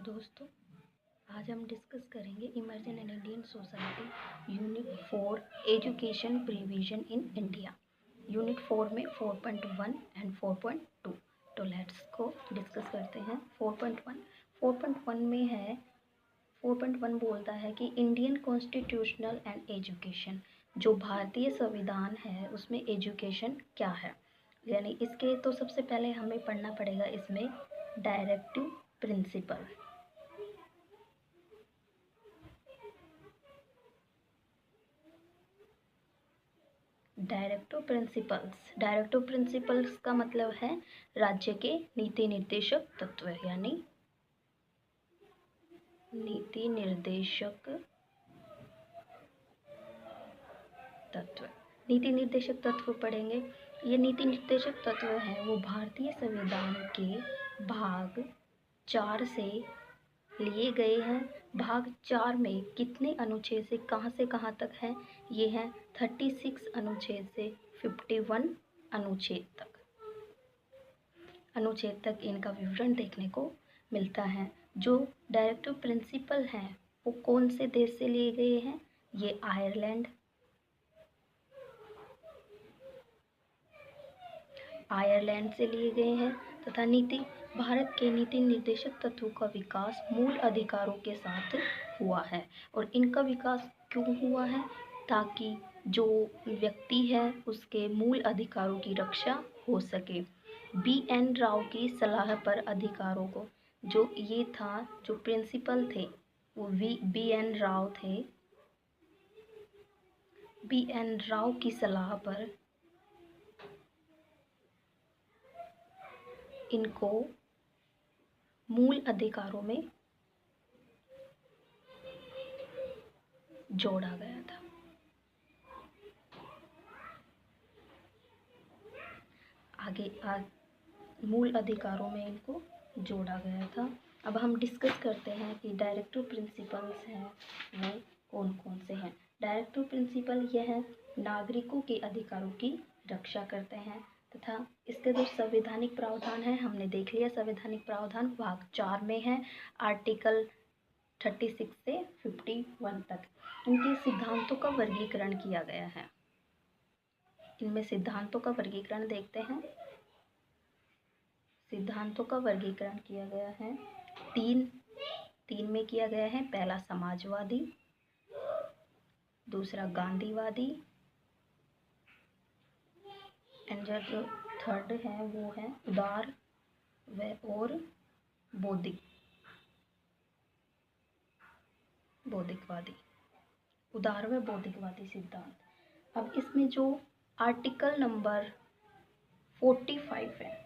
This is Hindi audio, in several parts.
दोस्तों, आज हम डिस्कस करेंगे immersion in Indian society unit 4 education provision in India. Unit 4 में 4.1 एंड 4.2। तो लेट्स को डिस्कस करते हैं। 4.1 में है 4.1 बोलता है कि इंडियन कॉन्स्टिट्यूशनल एंड एजुकेशन, जो भारतीय संविधान है उसमें एजुकेशन क्या है। यानी इसके तो सबसे पहले हमें पढ़ना पड़ेगा इसमें डायरेक्टिव प्रिंसिपल। डायरेक्टिव प्रिंसिपल्स का मतलब है राज्य के नीति निर्देशक तत्व, यानी नीति निर्देशक तत्व पढ़ेंगे। ये नीति निर्देशक तत्व है वो भारतीय संविधान के भाग 4 से लिए गए हैं। भाग 4 में कितने अनुच्छेद से कहाँ तक है? ये है 36 अनुच्छेद से 51 अनुच्छेद तक इनका विवरण देखने को मिलता है। जो डायरेक्टिव प्रिंसिपल हैं वो कौन से देश से लिए गए हैं? ये आयरलैंड से लिए गए हैं। तथा भारत के नीति निर्देशक तत्वों का विकास मूल अधिकारों के साथ हुआ है। और इनका विकास क्यों हुआ है? ताकि जो व्यक्ति है उसके मूल अधिकारों की रक्षा हो सके। B.N. राव की सलाह पर अधिकारों को, जो प्रिंसिपल थे वो B.N. राव थे। B.N. राव की सलाह पर इनको मूल अधिकारों में जोड़ा गया था। मूल अधिकारों में इनको जोड़ा गया था। अब हम डिस्कस करते हैं कि डायरेक्टिव प्रिंसिपल्स हैं वो कौन कौन से हैं। डायरेक्टिव प्रिंसिपल यह है नागरिकों के अधिकारों की रक्षा करते हैं। तथा इसके जो संवैधानिक प्रावधान है हमने देख लिया। संवैधानिक प्रावधान भाग 4 में है, आर्टिकल 36 से 51 तक। इनके सिद्धांतों का वर्गीकरण किया गया है। इनमें सिद्धांतों का वर्गीकरण देखते हैं। सिद्धांतों का वर्गीकरण किया गया है तीन में किया गया है। पहला समाजवादी, दूसरा गांधीवादी, एंड जो थर्ड है वो है उदार और बौद्धिकवादी सिद्धांत। अब इसमें जो आर्टिकल नंबर 45 है,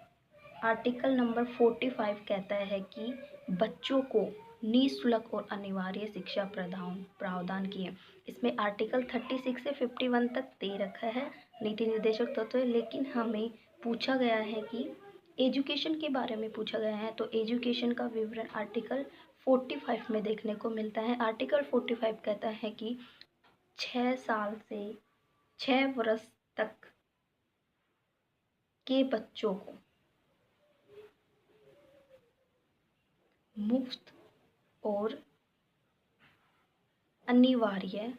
आर्टिकल नंबर 45 कहता है कि बच्चों को निःशुल्क और अनिवार्य शिक्षा प्रावधान किए। इसमें आर्टिकल 36 से 51 तक दे रखा है नीति निर्देशक तत्व। लेकिन हमें पूछा गया है कि एजुकेशन के बारे में पूछा गया है, तो एजुकेशन का विवरण आर्टिकल 45 में देखने को मिलता है। आर्टिकल 45 कहता है कि 6 साल से 6 वर्ष तक के बच्चों को मुफ्त और अनिवार्य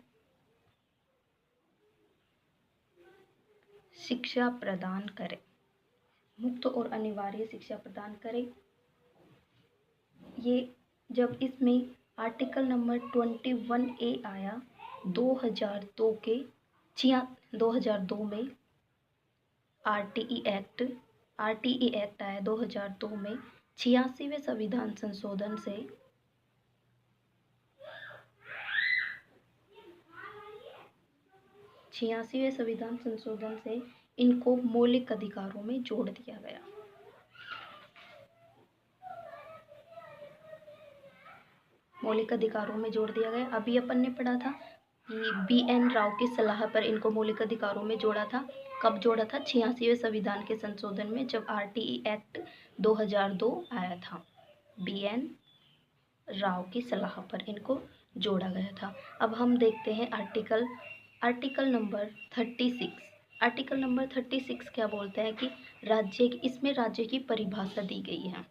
शिक्षा प्रदान करें। ये जब इसमें आर्टिकल नंबर 21A आया 2002 में RTE एक्ट आया 2002 में 86वें संविधान संशोधन से इनको मौलिक अधिकारों में जोड़ दिया गया। अभी अपन ने पढ़ा था कि B.N. राव की सलाह पर इनको मौलिक अधिकारों में जोड़ा था। कब जोड़ा था? 86वें संविधान के संशोधन में, जब RTE एक्ट 2002 आया था। B.N. राव की सलाह पर इनको जोड़ा गया था। अब हम देखते हैं आर्टिकल नंबर 36। आर्टिकल नंबर 36 क्या बोलता है कि इसमें राज्य की परिभाषा दी गई है।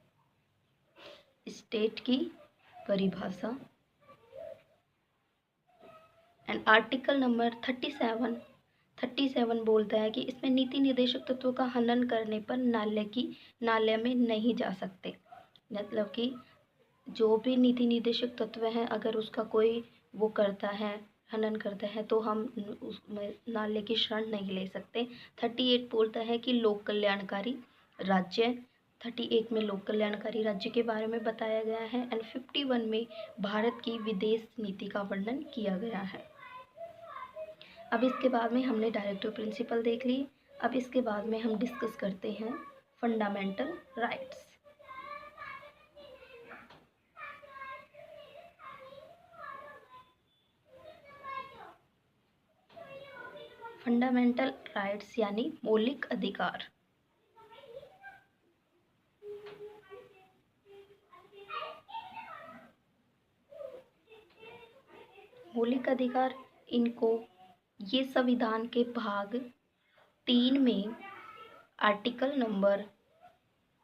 स्टेट की परिभाषा। एंड आर्टिकल नंबर 37 बोलता है कि इसमें नीति निर्देशक तत्वों का हनन करने पर नाले में नहीं जा सकते। मतलब कि जो भी नीति निर्देशक तत्व हैं, अगर उसका कोई वो करता है, हनन करता है, तो हम उसमें नाले की शरण नहीं ले सकते। 38 बोलता है कि लोक कल्याणकारी राज्य। 38 में लोक कल्याणकारी राज्य के बारे में बताया गया है। एंड 51 में भारत की विदेश नीति का वर्णन किया गया है। अब इसके बाद में हमने डायरेक्टिव प्रिंसिपल देख ली। अब इसके बाद में हम डिस्कस करते हैं फंडामेंटल राइट्स। फंडामेंटल राइट्स यानी मौलिक अधिकार। मौलिक अधिकार, इनको ये संविधान के भाग 3 में आर्टिकल नंबर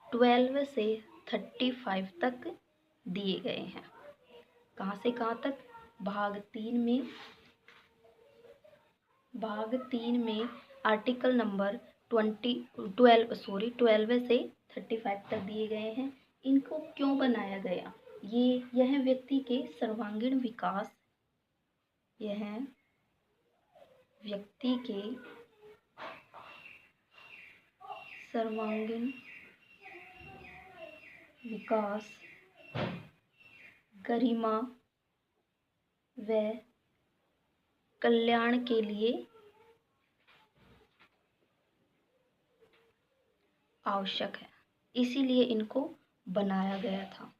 12 से 35 तक दिए गए हैं। कहाँ से कहाँ तक? भाग 3 में आर्टिकल नंबर 12 से 35 तक दिए गए हैं। इनको क्यों बनाया गया? यह व्यक्ति के सर्वांगीण विकास, यह व्यक्ति के सर्वांगीण विकास, गरिमा व कल्याण के लिए आवश्यक है, इसीलिए इनको बनाया गया था।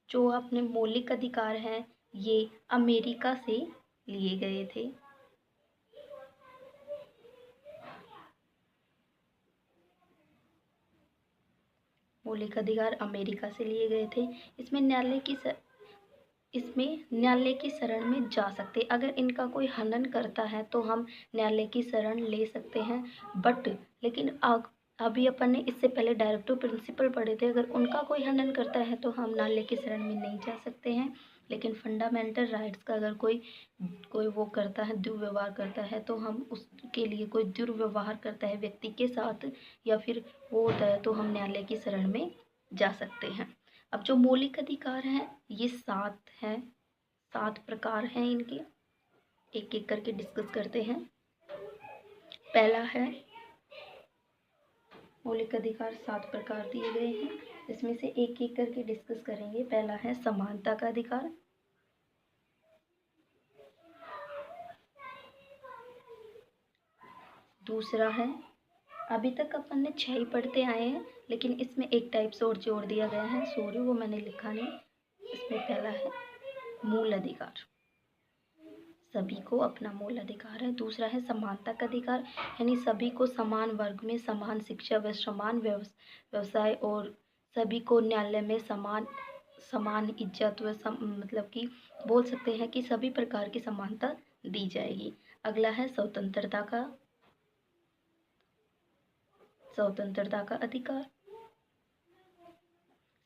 जो अपने मौलिक अधिकार हैं, ये अमेरिका से लिए गए थे। मौलिक अधिकार अमेरिका से लिए गए थे। इसमें न्यायालय की शरण में जा सकते। अगर इनका कोई हनन करता है तो हम न्यायालय की शरण ले सकते हैं। लेकिन अभी अपन ने इससे पहले डायरेक्टिव प्रिंसिपल पढ़े थे, अगर उनका कोई हनन करता है तो हम न्यायालय की शरण में नहीं जा सकते हैं। लेकिन फंडामेंटल राइट्स का अगर कोई वो करता है, दुर्व्यवहार करता है, तो हम उसके लिए, कोई दुर्व्यवहार करता है व्यक्ति के साथ या फिर वो होता है, तो हम न्यायालय की शरण में जा सकते हैं। अब जो मौलिक अधिकार हैं, ये 7 हैं, 7 प्रकार हैं इनके। एक एक करके डिस्कस करते हैं। पहला है, मौलिक अधिकार 7 प्रकार दिए गए हैं, इसमें से एक एक करके डिस्कस करेंगे। पहला है समानता का अधिकार। दूसरा है, अभी तक अपन ने 6 ही पढ़ते आए हैं, लेकिन इसमें एक टाइप से और जोड़ दिया गया है, सॉरी वो मैंने लिखा नहीं। इसमें पहला है मूल अधिकार, सभी को अपना मूल अधिकार है। दूसरा है समानता का अधिकार, यानी सभी को समान वर्ग में समान शिक्षा व समान व्यवसाय, और सभी को न्यायालय में समान इज्जत व मतलब कि बोल सकते हैं कि सभी प्रकार की समानता दी जाएगी। अगला है स्वतंत्रता का अधिकार,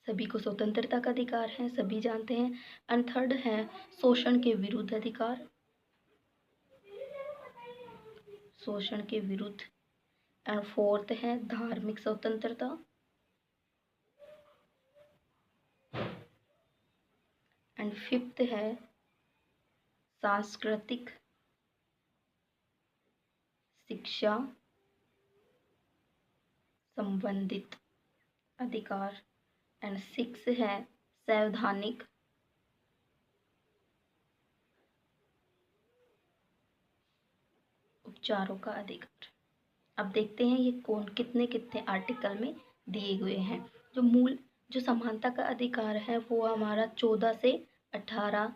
सभी को स्वतंत्रता का अधिकार है, सभी जानते हैं। एंड थर्ड है शोषण के विरुद्ध अधिकार, शोषण के विरुद्ध। एंड फोर्थ है धार्मिक स्वतंत्रता। एंड फिफ्थ है सांस्कृतिक शिक्षा संबंधित अधिकार। एंड 6 है संवैधानिक उपचारों का अधिकार। अब देखते हैं ये कितने आर्टिकल में दिए हुए हैं। जो समानता का अधिकार है वो हमारा 14 से 18,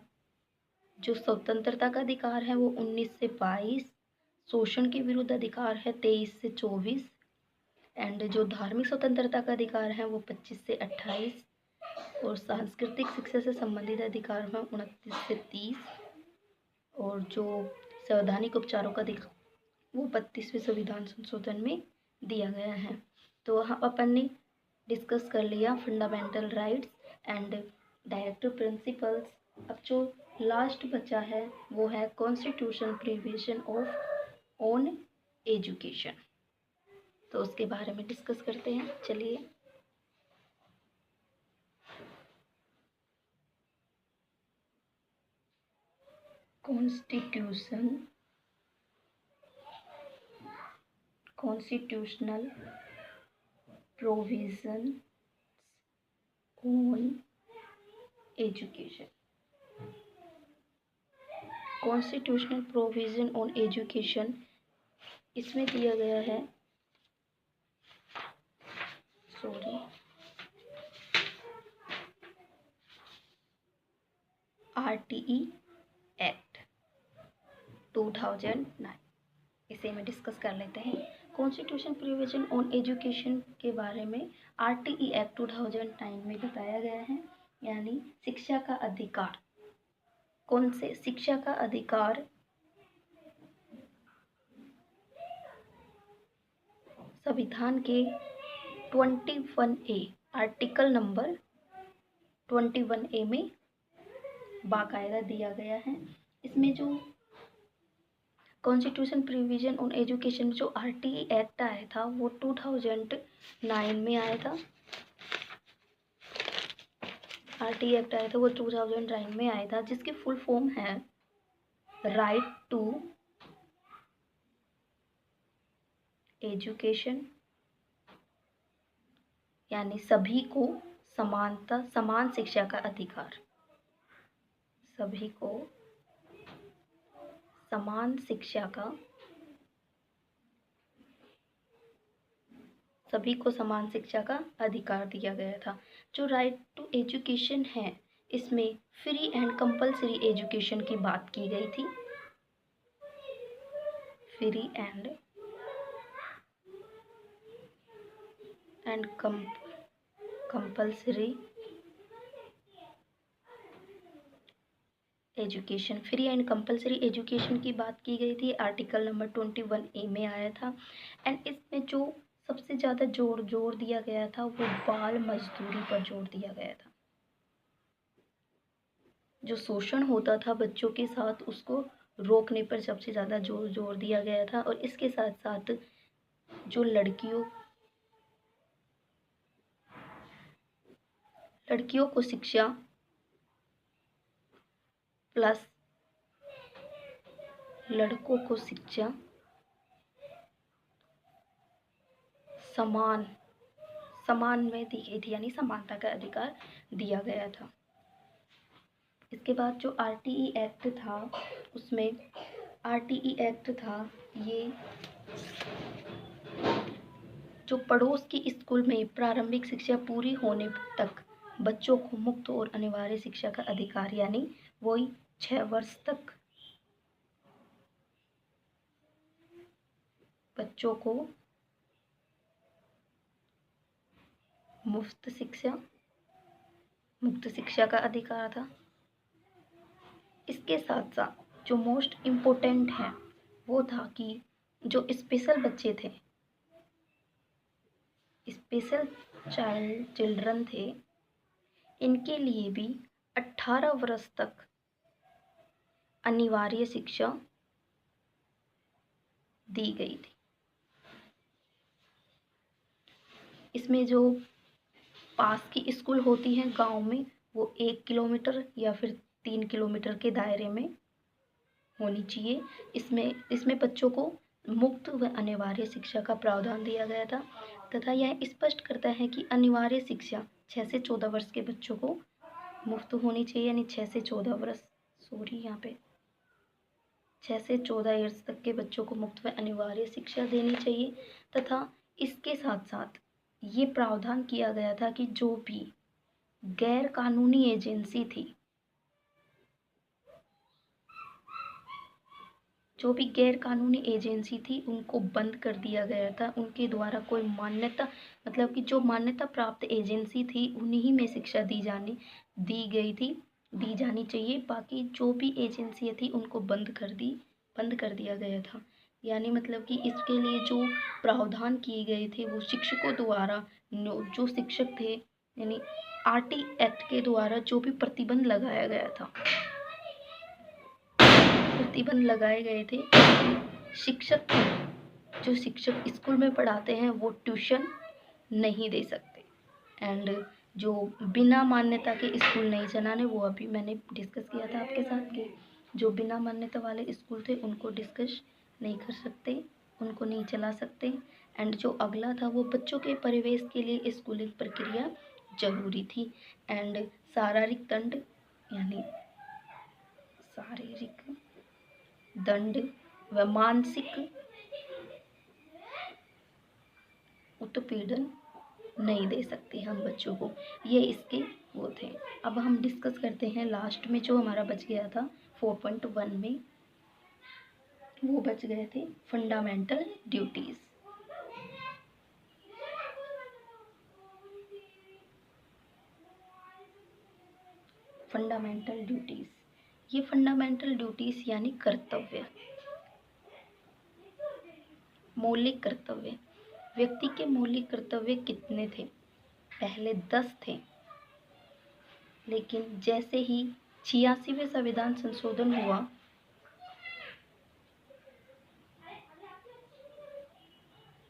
जो स्वतंत्रता का अधिकार है वो 19 से 22, शोषण के विरुद्ध अधिकार है 23 से 24, एंड जो धार्मिक स्वतंत्रता का अधिकार है वो 25 से 28, और सांस्कृतिक शिक्षा से संबंधित अधिकार है 29 से 30, और जो संवैधानिक उपचारों का अधिकार वो 32वें संविधान संशोधन में दिया गया है। तो अपन ने डिस्कस कर लिया, fundamental rights and directive principles. अब जो लास्ट बचा है वो है constitution provision of on education, तो उसके बारे में डिस्कस करते हैं। चलिए, constitutional provision on education. Constitutional provision on education, इसमें दिया गया है RTE एक्ट 2009, इसे में डिस्कस कर लेते हैं। कॉन्स्टिट्यूशन प्रोविजन ऑन एजुकेशन के बारे में RTE एक्ट 2009 में बताया गया है, यानी शिक्षा का अधिकार। कौन से शिक्षा का अधिकार संविधान के 21A आर्टिकल नंबर 21A में बाकायदा दिया गया है। इसमें जो कॉन्स्टिट्यूशन प्रोविजन ऑन एजुकेशन जो RTE एक्ट आया था वो 2009 में आया था। RTE एक्ट आया था वो 2009 में आया था, जिसकी फुल फॉर्म है राइट टू एजुकेशन, यानी सभी को समानता, समान शिक्षा का अधिकार। सभी को समान शिक्षा का, सभी को समान शिक्षा का अधिकार दिया गया था। जो राइट टू एजुकेशन है, इसमें फ्री एंड कंपलसरी एजुकेशन की बात की गई थी। Free and compulsory education, free and compulsory education की बात की गई थी। आर्टिकल नंबर 21A में आया था। एंड इसमें जो सबसे ज़्यादा जोर दिया गया था वो बाल मजदूरी पर जोर दिया गया था। जो शोषण होता था बच्चों के साथ, उसको रोकने पर सबसे ज़्यादा जोर दिया गया था। और इसके साथ साथ जो लड़कियों को शिक्षा प्लस लड़कों को शिक्षा समान में दी गई थी, यानी समानता का अधिकार दिया गया था। इसके बाद जो RTE एक्ट था, उसमें RTE एक्ट था ये जो पड़ोस की स्कूल में प्रारंभिक शिक्षा पूरी होने तक बच्चों को मुक्त और अनिवार्य शिक्षा का अधिकार, यानी वही 6 वर्ष तक बच्चों को मुक्त शिक्षा का अधिकार था। इसके साथ साथ जो मोस्ट इम्पोर्टेंट है वो था कि जो स्पेशल बच्चे थे, स्पेशल चिल्ड्रन थे, इनके लिए भी 18 वर्ष तक अनिवार्य शिक्षा दी गई थी। इसमें जो पास की स्कूल होती हैं गांव में, वो 1 किलोमीटर या फिर 3 किलोमीटर के दायरे में होनी चाहिए। इसमें बच्चों को मुक्त व अनिवार्य शिक्षा का प्रावधान दिया गया था, तथा यह स्पष्ट करता है कि अनिवार्य शिक्षा 6 से 14 वर्ष के बच्चों को मुफ्त होनी चाहिए, यानी 6 से 14 वर्ष, यहाँ पे 6 से 14 ईयर्स तक के बच्चों को मुफ्त व अनिवार्य शिक्षा देनी चाहिए। तथा इसके साथ साथ ये प्रावधान किया गया था कि जो भी गैर कानूनी एजेंसी थी, उनको बंद कर दिया गया था। उनके द्वारा कोई मान्यता, मतलब कि जो मान्यता प्राप्त एजेंसी थी उन्हीं में शिक्षा दी जानी चाहिए। बाकी जो भी एजेंसियाँ थी उनको बंद कर दिया गया था। यानी मतलब कि इसके लिए जो प्रावधान किए गए थे वो शिक्षकों द्वारा, जो शिक्षक थे, यानी आरटी एक्ट के द्वारा जो भी प्रतिबंध लगाया गया था, प्रतिबंध लगाए गए थे कि शिक्षक, जो शिक्षक स्कूल में पढ़ाते हैं वो ट्यूशन नहीं दे सकते, एंड जो बिना मान्यता के स्कूल नहीं चलाने, वो अभी मैंने डिस्कस किया था आपके साथ कि जो बिना मान्यता वाले स्कूल थे उनको डिस्कस नहीं कर सकते, उनको नहीं चला सकते। एंड जो अगला था वो बच्चों के परिवेश के लिए स्कूलिंग प्रक्रिया जरूरी थी। एंड शारीरिक दंड, यानी शारीरिक दंड व मानसिक उत्पीड़न नहीं दे सकते हम बच्चों को, ये इसके वो थे। अब हम डिस्कस करते हैं लास्ट में जो हमारा बच गया था 4.1 में, वो बच गए थे फंडामेंटल ड्यूटीज़। फंडामेंटल ड्यूटीज़, ये फंडामेंटल ड्यूटीज़ यानी कर्तव्य, मौलिक कर्तव्य। व्यक्ति के मौलिक कर्तव्य कितने थे? पहले 10 थे, लेकिन जैसे ही 86वें संविधान संशोधन हुआ,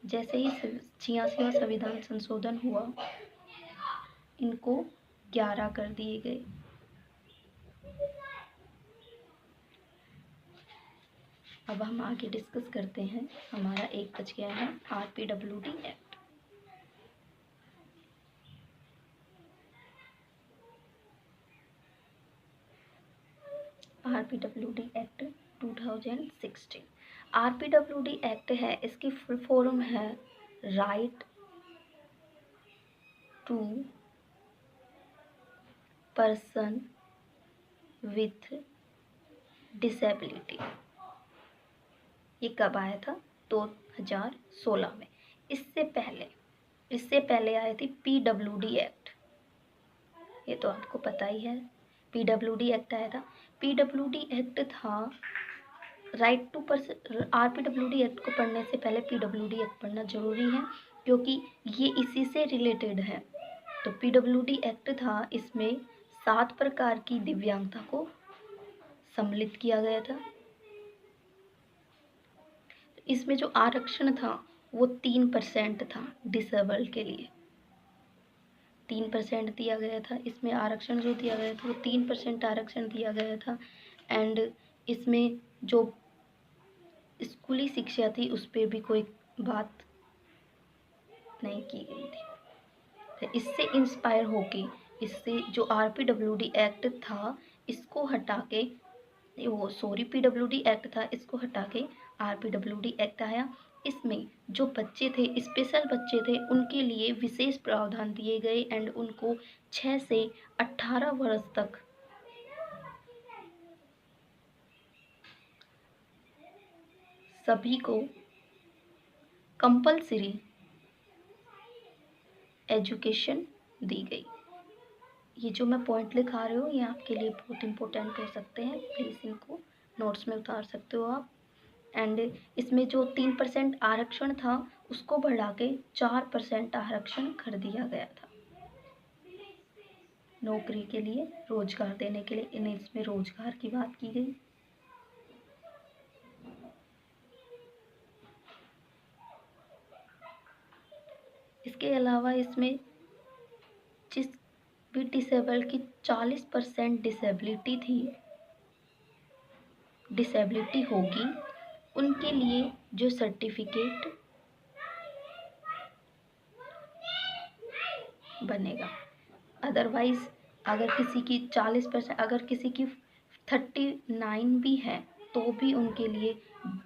जैसे ही 86वां संविधान संशोधन हुआ, इनको 11 कर दिए गए। अब हम आगे डिस्कस करते हैं, हमारा एक बच गया है RPWD act. RPWD act 2016। RPWD act है, इसकी फुल फॉर्म है right to person with disability. ये कब आया था? 2016 में। इससे पहले आई थी PWD एक्ट, ये तो आपको पता ही है। PWD एक्ट आया था। PWD एक्ट था right to person. RPWD act को पढ़ने से पहले PWD एक्ट पढ़ना जरूरी है, क्योंकि ये इसी से रिलेटेड है। तो PWD एक्ट था, इसमें 7 प्रकार की दिव्यांगता को सम्मिलित किया गया था। इसमें जो आरक्षण था वो 3% था डिसेबल के लिए, 3% दिया गया था। इसमें आरक्षण जो दिया गया था वो 3% आरक्षण दिया गया था। एंड इसमें जो स्कूली शिक्षा थी उस पर भी कोई बात नहीं की गई थी। तो इससे इंस्पायर होके, इससे जो RPWD एक्ट था इसको हटा के, PWD एक्ट था, इसको हटा के RPWD एक्ट आया। इसमें जो बच्चे थे, स्पेशल बच्चे थे, उनके लिए विशेष प्रावधान दिए गए एंड उनको 6 से 18 वर्ष तक सभी को कंपल्सरी एजुकेशन दी गई। ये जो मैं पॉइंट लिखा रही हूँ ये आपके लिए बहुत इम्पोर्टेंट हो सकते हैं, प्लीज़ इनको नोट्स में उतार सकते हो आप। एंड इसमें जो 3% आरक्षण था उसको बढ़ा के 4% आरक्षण कर दिया गया था नौकरी के लिए, रोजगार देने के लिए। इन्हें इसमें रोजगार की बात की गई। इसके अलावा इसमें जिस भी डिसेबल की 40% डिसेबिलिटी होगी, उनके लिए जो सर्टिफिकेट बनेगा। अदरवाइज अगर किसी की 40%, अगर किसी की 39 भी है तो भी उनके लिए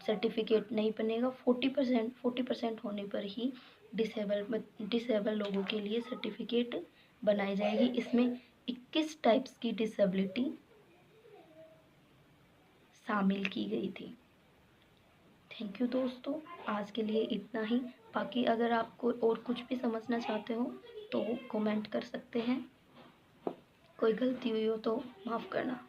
सर्टिफिकेट नहीं बनेगा। 40% होने पर ही डिसेबल लोगों के लिए सर्टिफिकेट बनाई जाएगी। इसमें 21 टाइप्स की डिसेबिलिटी शामिल की गई थी। थैंक यू दोस्तों, आज के लिए इतना ही। बाकी अगर आपको और कुछ भी समझना चाहते हो तो कमेंट कर सकते हैं। कोई गलती हुई हो तो माफ़ करना।